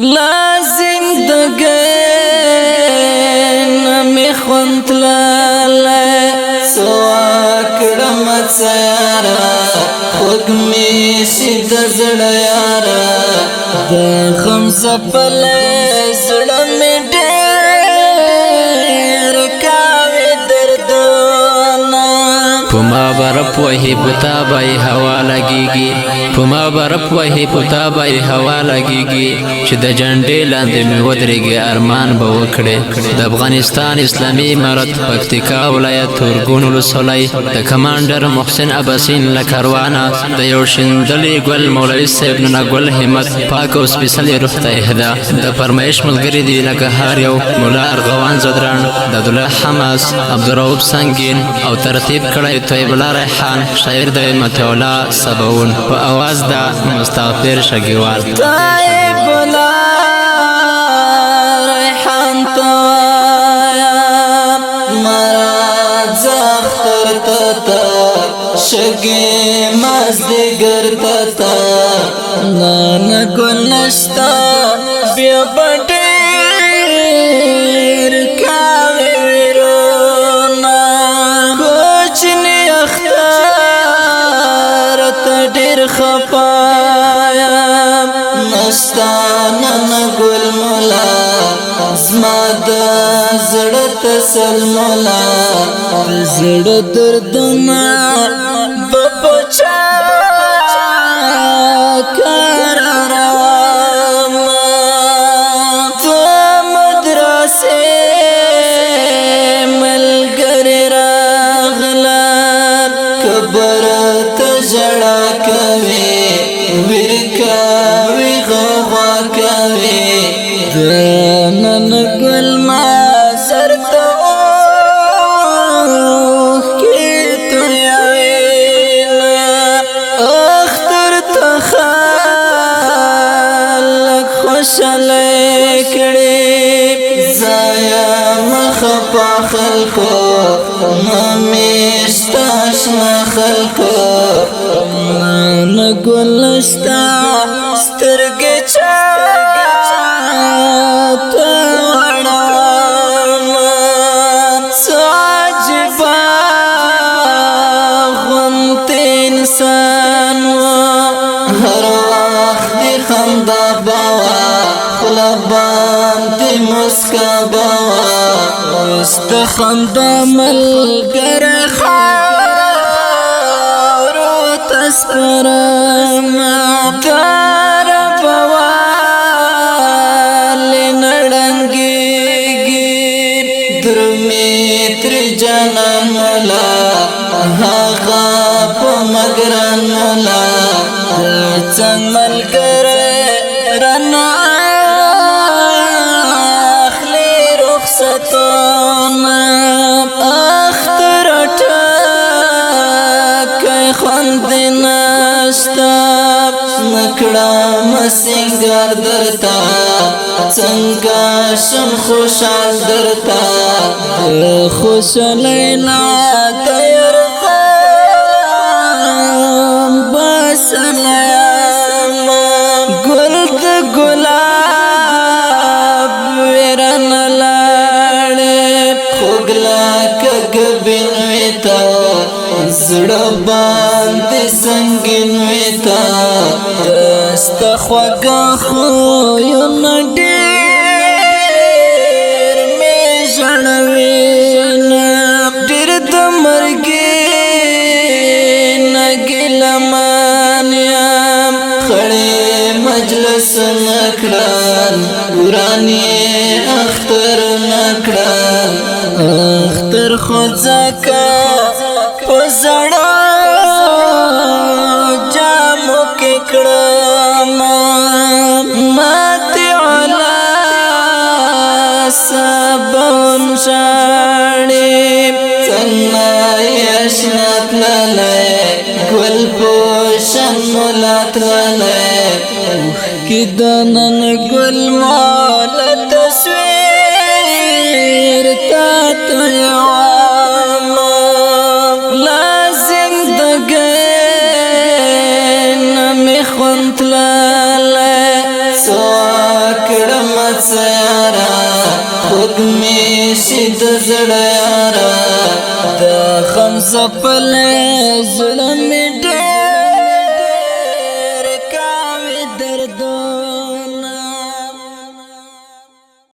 لازم دگین می خونت لاله سواکڑم سیارا خوگ می شید زڑا یارا دا خمس پلے زڑا می دیر کاوی دردونا پما برپ وحی پتا بائی ہوا لگیگی پما برپ وحی پتا بائی ہوا لگیگی چې د جنډې لاندې مې ودرېږي ارمان به وکړې د افغانستان اسلامي امارت پکتیکا ولایت تورګون ولسوالۍ د کمانډر محسن اباسین له کاروانه د یو شیندلي ګل مولوي صاحب نونه ګل همت پاک او سپېڅلې روح ته اهدا د فرمایش ملګري دي لکه هر یو مولا ارغوان زدران د عبدالله حماس عبدالرؤف سنگین او ترتیب کړی طیب الله ریحان شاعر د متولا سباون په اواز د مستغفر شګیوال طیب الله ریحان توایا مراد زختر تتا شگی مازدگر تتا نانا گل نشتا بیا بڑیر کاوی ویرونا کوچنی اختار تا دیر خپایا نستانا گل مولا زما دا زړه تسل مولا زړه دردونه بپچا کارارما تو مدرسه ملګری راغلان کبر ته ژړا کوي ورکاوي غوا کوي نن گل ما سرتا کی تو یاوینا اختر تخالق خوشالی کڑی زایا مخپا خلقو ممیشتاشنا خلقو نگلشتا سترگی انسان هر وقت دی خندا بوا خلبان دی مسکا بوا است خندا ملگر خارو تسپرم دار بوا لنڑنگیگی درمی تر جانان مولا هاغا مگران مولا چنگ ملګری رانا اخلی رخصتونا اختر ټاکی خوند نشتا نکړه مسنګر درتا څنګه شم خوشحال درتا خوشالی لا تیر گل د گلاب ویرن لاړې خوګلا کګبین ویتا زړه باندې سنگین ویتا استخواګه خو یو نډیر می ژړوینا ډیر د مرګي نګلمانیم خړې مجلس نکړل ورانی اختر نکړل اختر خوځکا پزړا جامو کې کړم ماته علا سبون شاړې څنګه یشنت لاله گل پوشن مولات لاله کی دنن گل مولا تصویر تا تو یواما لازم دگین می خونت لاله سواک وګمې سید زړه د خمسه پله زړه مې ډېر